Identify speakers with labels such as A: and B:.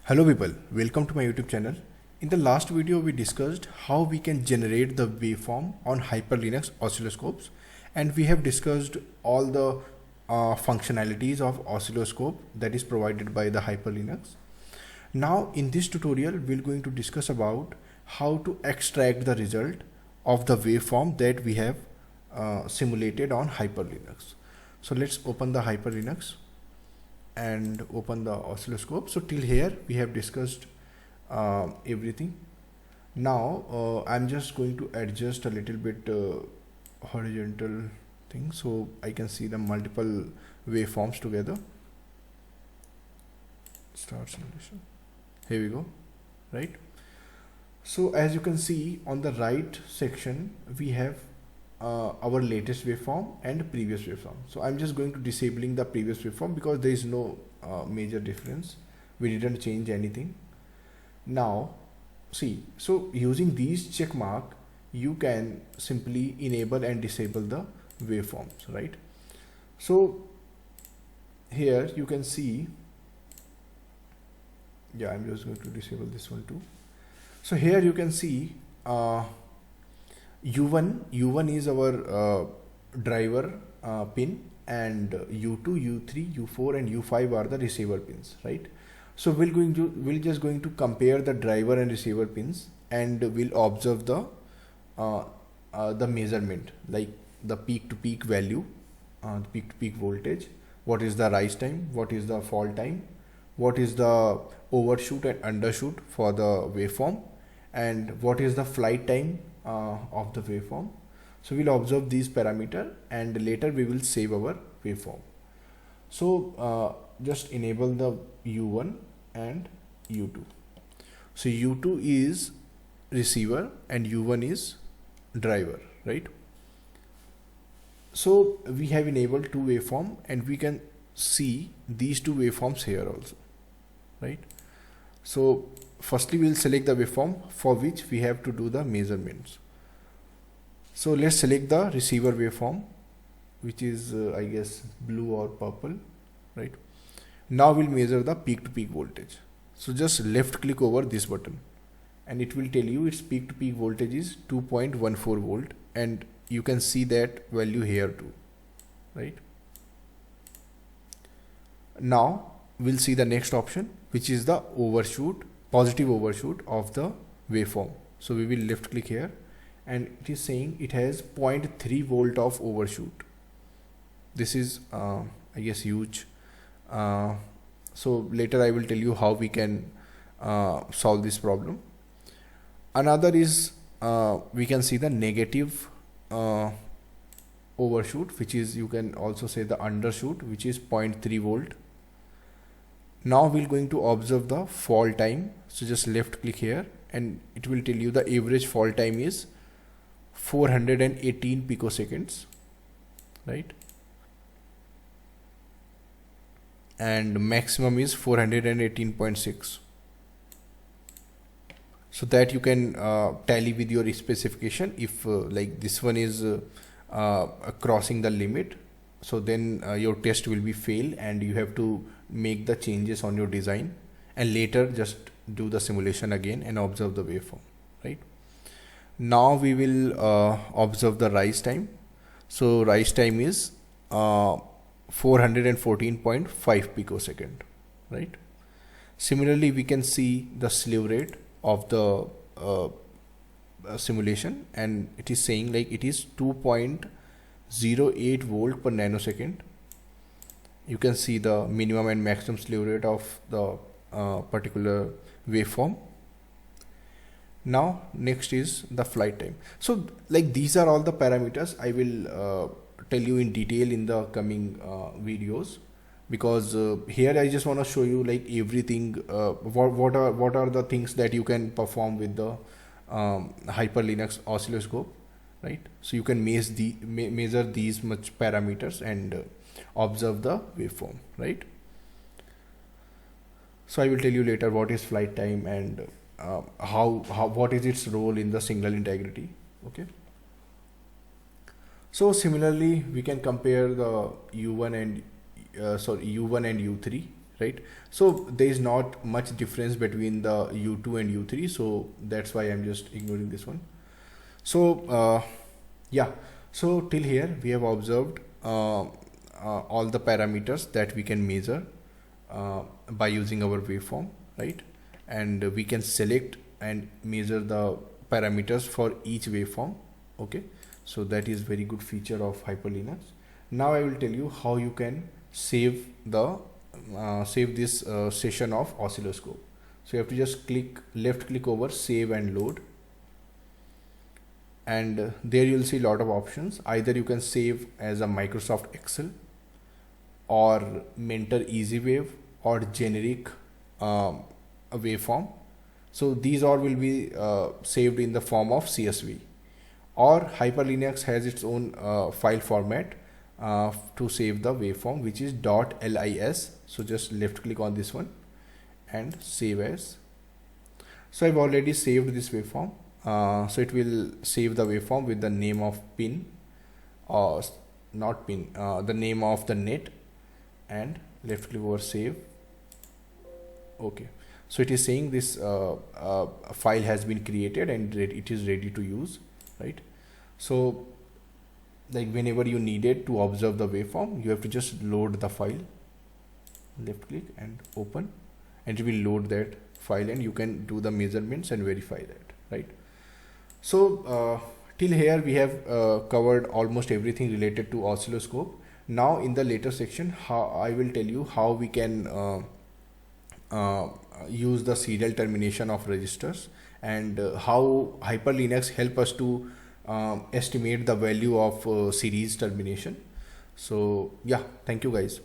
A: Hello people, welcome to my YouTube channel. In the last video we discussed how we can generate the waveform on Hyper Linux oscilloscopes, and we have discussed all the functionalities of oscilloscope that is provided by the Hyper Linux. Now in this tutorial we're going to discuss about how to extract the result of the waveform that we have simulated on Hyper Linux. So let's open the Hyper Linux and open the oscilloscope. So till here we have discussed everything. Now I'm just going to adjust a little bit horizontal thing so I can see the multiple waveforms together. Start simulation. Here we go. Right. So as you can see on the right section we have our latest waveform and previous waveform. So I'm just going to disabling the previous waveform because there is no major difference. We didn't change anything. Now see, so using these check mark you can simply enable and disable the waveforms, right? So here you can see, yeah, I'm just going to disable this one too. So here you can see U1 is our driver pin, and U2, U3, U4 and U5 are the receiver pins, right? So we'll just going to compare the driver and receiver pins, and we'll observe the measurement, like the peak to peak value, the peak to peak voltage, what is the rise time, what is the fall time, what is the overshoot and undershoot for the waveform, and what is the flight time of the waveform. So we'll observe these parameter and later we will save our waveform. So just enable the U1 and U2. So U2 is receiver and U1 is driver, right? So we have enabled two waveform and we can see these two waveforms here also, right? So firstly we'll select the waveform for which we have to do the measurements. So let's select the receiver waveform, which is I guess blue or purple, right? Now we'll measure the peak to peak voltage. So just left click over this button and it will tell you its peak to peak voltage is 2.14 volt, and you can see that value here too, right? Now we'll see the next option, which is the overshoot, positive overshoot of the waveform. So we will left click here and it is saying it has 0.3 volt of overshoot. This is I guess huge. So later I will tell you how we can solve this problem. Another is we can see the negative overshoot, which is, you can also say, the undershoot, which is 0.3 volt. Now we're going to observe the fall time. So just left click here and it will tell you the average fall time is 418 picoseconds, right? And maximum is 418.6. So that you can tally with your specification. If like this one is crossing the limit, so then your test will be fail and you have to make the changes on your design and later just do the simulation again and observe the waveform, right? Now we will observe the rise time. So rise time is 414.5 picosecond, right? Similarly we can see the slew rate of the simulation, and it is saying like it is 2.08 volt per nanosecond. You can see the minimum and maximum slew rate of the particular waveform. Now next is the flight time. So like these are all the parameters. I will tell you in detail in the coming videos, because here I just want to show you like everything, what are the things that you can perform with the Hyper Linux oscilloscope, right? So you can measure these much parameters and observe the waveform, right? So I will tell you later what is flight time and what is its role in the signal integrity. Okay. So similarly we can compare the U1 and U3, right? So there is not much difference between the U2 and U3, so that's why I'm just ignoring this one. So yeah, so till here we have observed all the parameters that we can measure by using our waveform, right? And we can select and measure the parameters for each waveform. Okay, so that is very good feature of HyperLinux. Now I will tell you how you can save the save this session of oscilloscope. So you have to just left click over save and load, and there you'll see a lot of options. Either you can save as a Microsoft Excel or Mentor EasyWave or generic a waveform. So these all will be saved in the form of CSV, or HyperLinux has its own file format to save the waveform, which is .lis. So just left click on this one and save as. So I've already saved this waveform. So it will save the waveform with the name of pin, or not pin, the name of the net, and left click over save. Okay, so it is saying this file has been created and it is ready to use, right? So like whenever you need it to observe the waveform, you have to just load the file, left click and open, and it will load that file and you can do the measurements and verify that, right? So till here we have covered almost everything related to oscilloscope. Now in the later section, I will tell you how we can use the serial termination of registers, and how HyperLinux help us to estimate the value of series termination. So yeah, thank you guys.